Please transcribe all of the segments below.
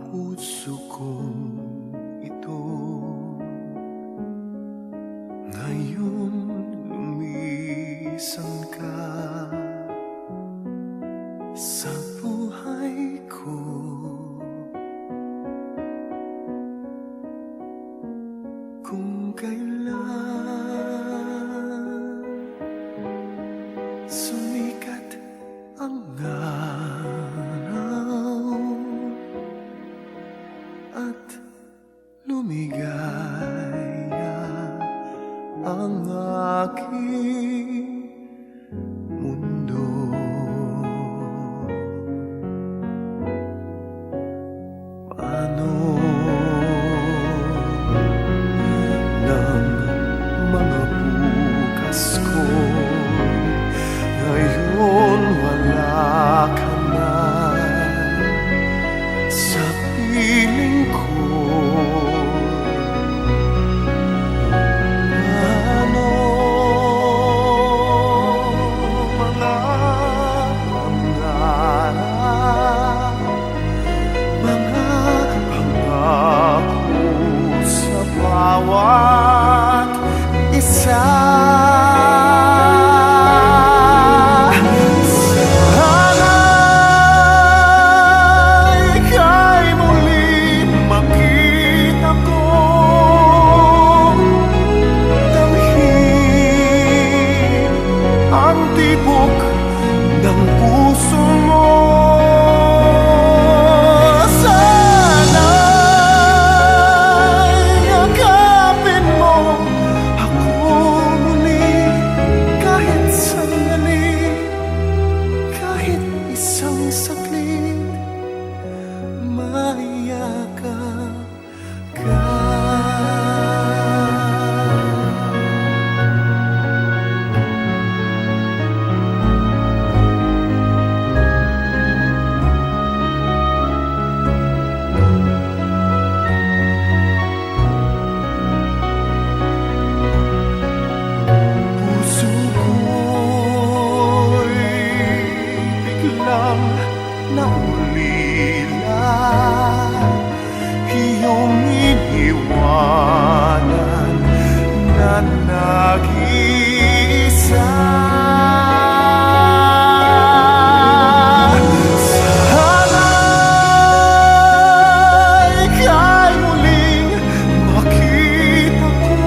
puso kong ito. Ngayon lumisan ka sa buhay ko. Kung kailan sumikat ang araw at lumigaya ang aking mundo, paano ng mga bukas ko ngayon wala ka na sa piling ko? Paano mga pangarap, mga pangako sa bawat isa? Tibok ng puso mo, sana'y yakapin mo ako muli kahit sandali, kahit isang saglit, mayakap ka. Naulila iyong iniwanan na nag-iisa. Sana'y ika'y muling makita ko,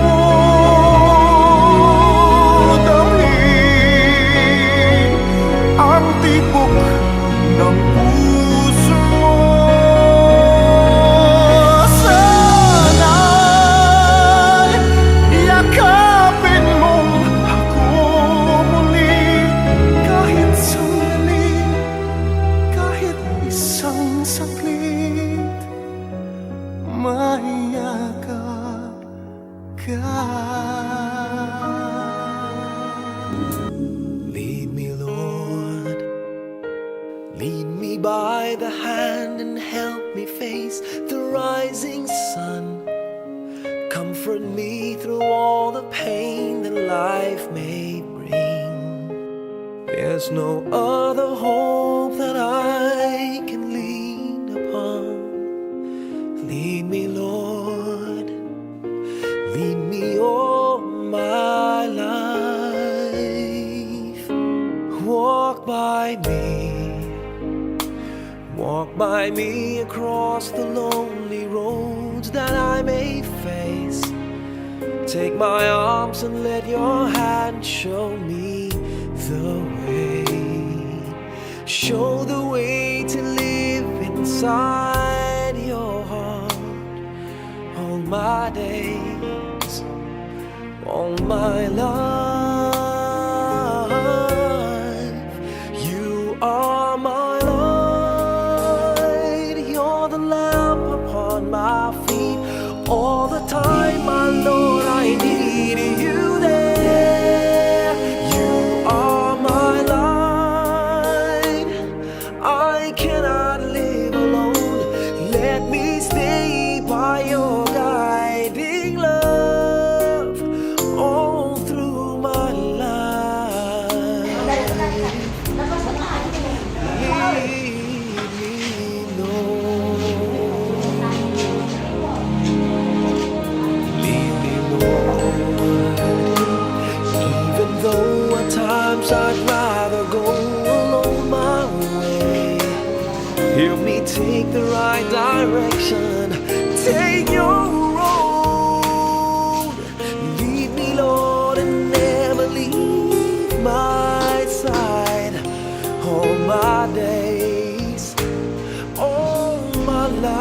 damhin ang tibok ng puso mo, sana'y yakapin mo ako muli kahit sandali, kahit isang saglit, mayakap ka. Lead me, Lord, lead me by the hand and help me face the rising sun. Comfort me through all the pain that life may bring. There's no other hope that I can lean upon. Lead me, Lord, lead me all my life. Walk by me across the lonely roads that I may face. Take my arms and let your hand show me the way. Show the way to live inside your heart all my days, all my life. You are my my feet all the time, my Lord, I need you there. You are my light, I cannot live alone. Let me stay by your guiding love all through my Help me take the right direction. Take your road. Lead me, Lord, and never leave my side. All my days, all my life.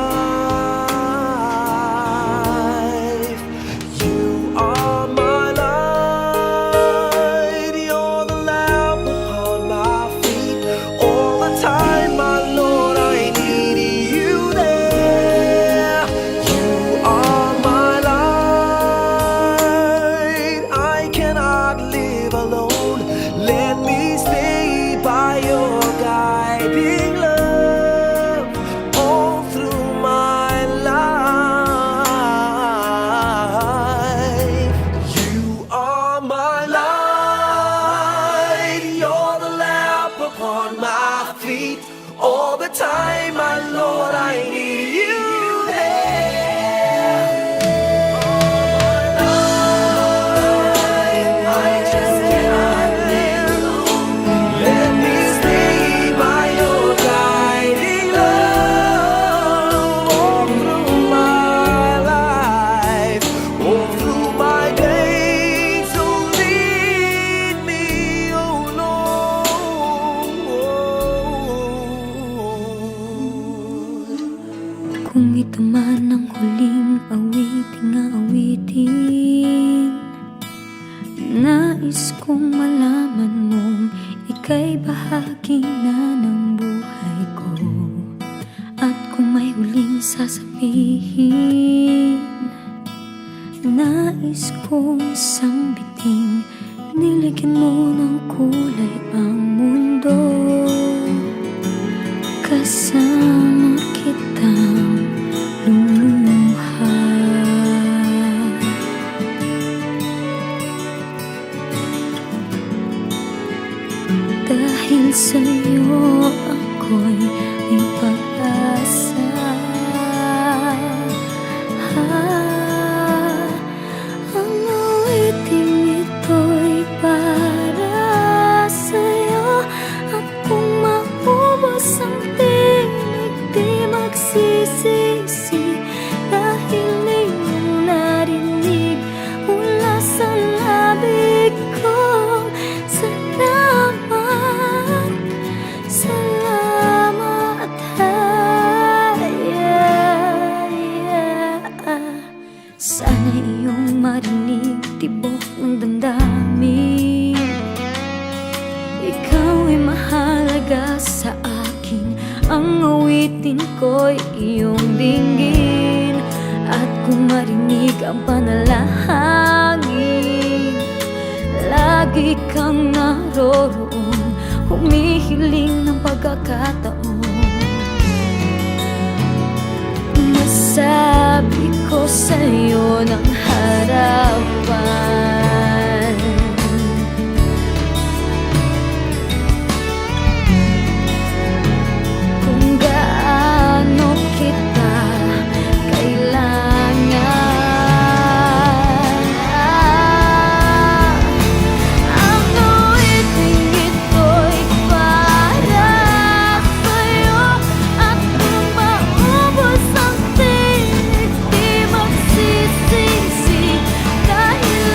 You are my light. You're the lamp upon my feet. All the time, my Lord, I need you there. You are my light. I cannot live alone. Let me stay by your guiding love all through my life. You are my light. You're the lamp upon my feet. All the time, my Lord, I need you there. I just cannot live alone. Let me stay by your guiding love all through my life, all through my days. So lead me, oh Lord. Kung ito man ang huling awiting aawitin, nais kong malaman mong ika'y bahagi na ng buhay ko. At kung may huling sasabihin, nais kong sambiting, nilagyan mo ng kulay ang mundo. Kasama kitang lumuha. Dahil sa'yo ako'y may pag-asa. Ang awiting ito'y para sa'yo. At kung maubos ang tinig, di magsisisi. Dahil iyong narinig mula sa labig ko. Salamat, salamat, sana iyong marinig tibok ng damdamin. Ikaw ay mahalaga sa akin. Ang awitin ko'y iyong dinggin. At kung marinig ang panalangin, lagi kang naroroon, humihiling ng pagkakataon. Masabi ko sa'yo ng harapan, kung gaano kita kailangan. Ang awiting ito'y para sa'yo. At kung maubos ang tinig, di magsisisi. Dahil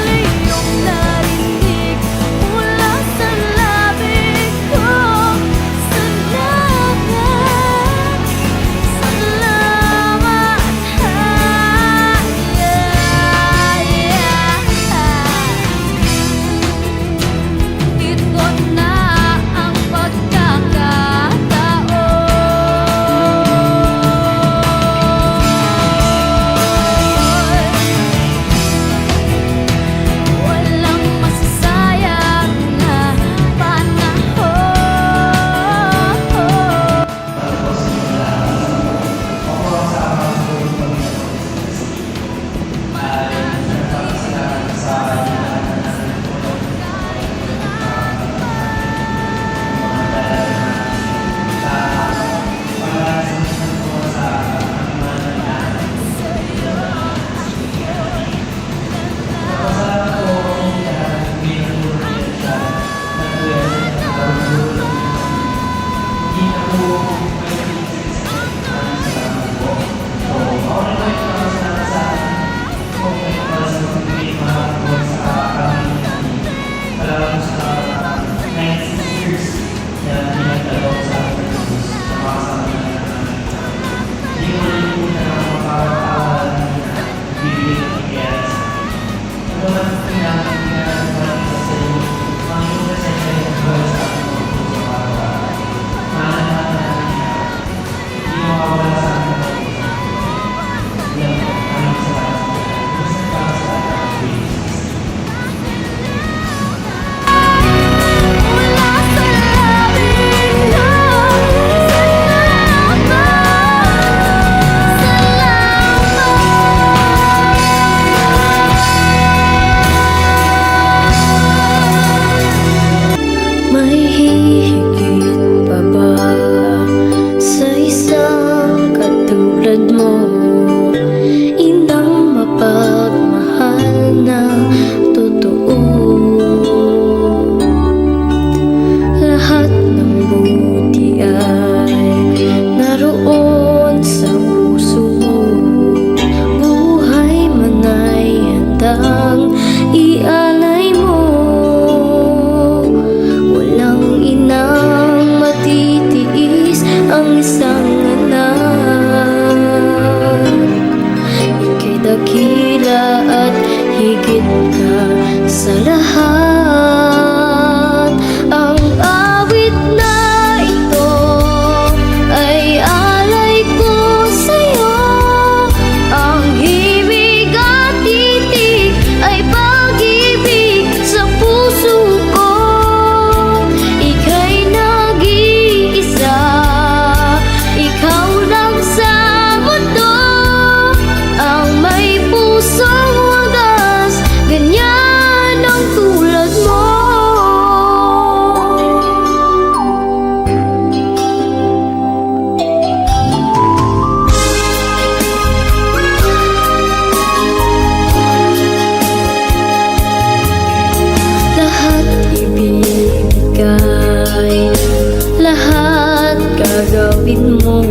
gagawin mo.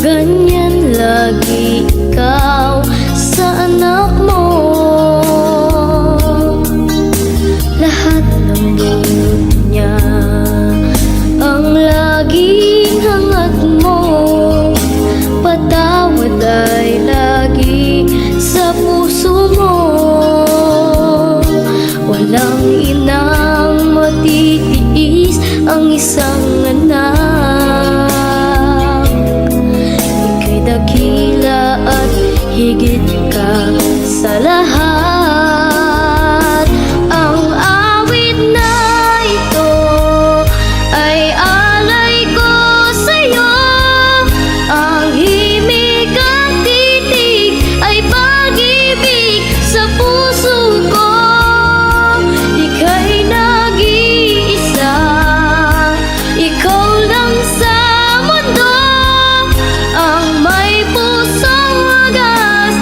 Ganyan lagi ikaw sa anak mo. Lahat ng dulot niya ang laging hangat mo. Patawad ay lagi sa puso mo. Walang inang matitiis ang isang anak. Ika'y dakila at higit ka sa lahat. Ang awit na ito ay alay ko sa'yo. Ang himig at titig ay pag-ibig sa puso ko. Ika'y nag-iisa, ikaw lang sa mundo ang may pusong wagas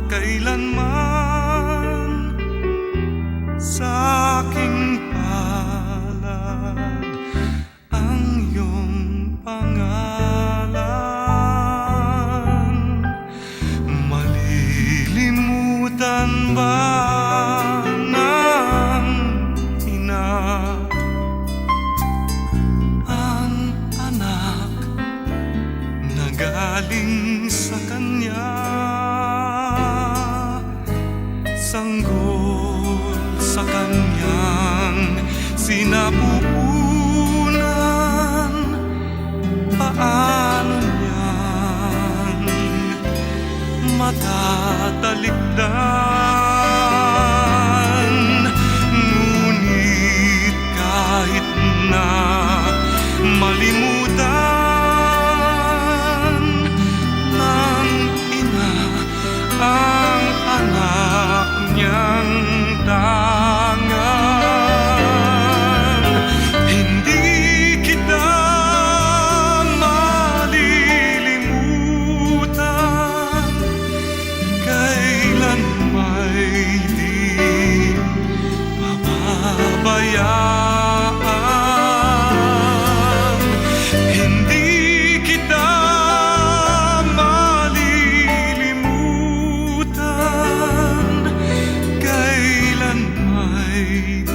kailanman sa aking palad ang iyong pangalan. Malilimutan ba ng ina ang anak na galing sa kanya? Sanggol sa kanyang sinapupunan, paano niyang matatalikdan? Ngunit kahit na malimutan ng ina ang anak niyang tangan, hindi kita malilimutan, kailan may di pababayaan. Hindi kita malilimutan, kailan may di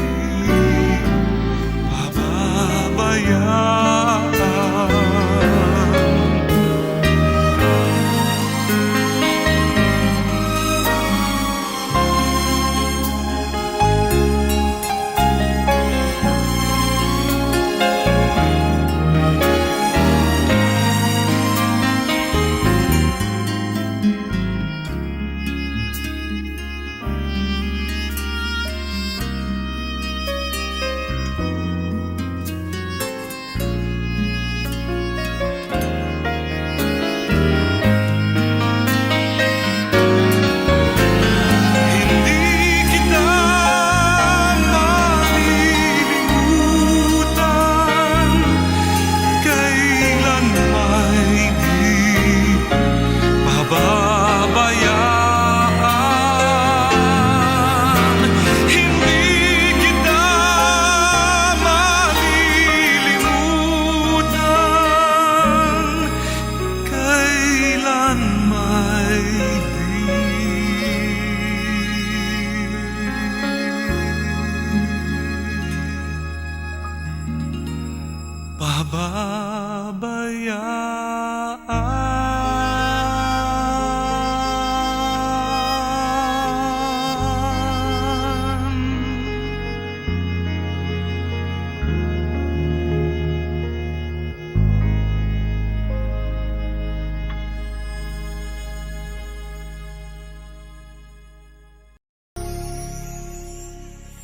pababayaan.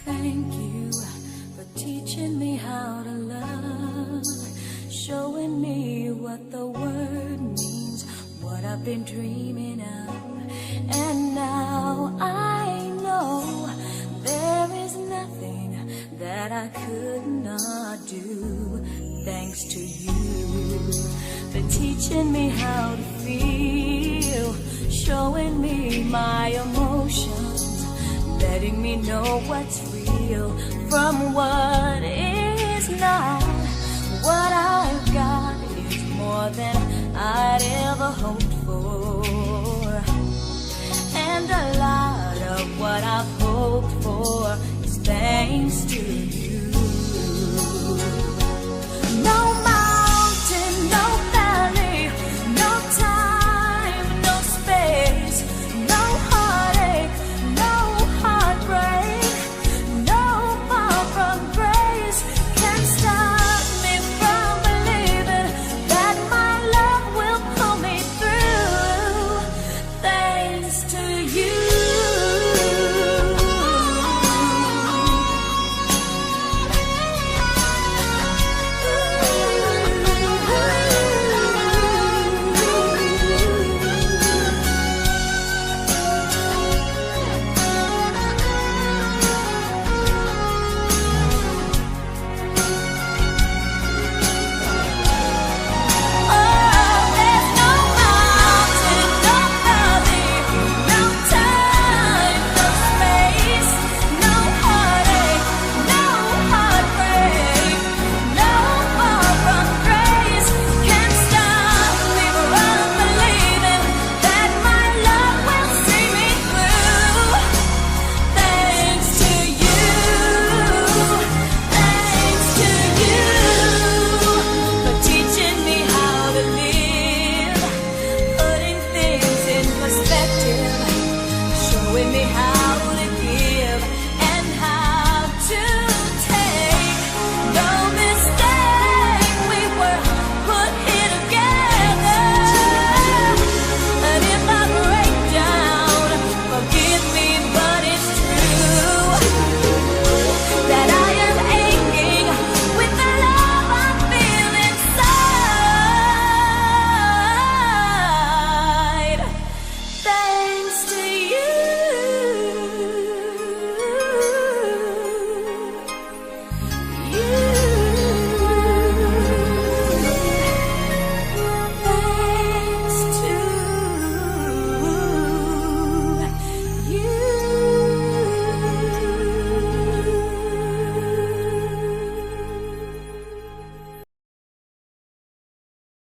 Thank you for teaching me how to love, showing me what the word means, what I've been dreaming of. And now I know there is nothing that I could not do, thanks to you for teaching me how to feel, showing me my emotions, letting me know what's real from what is not. What I've got is more than I'd ever hoped for, and a lot of what I've hoped for is thanks to you.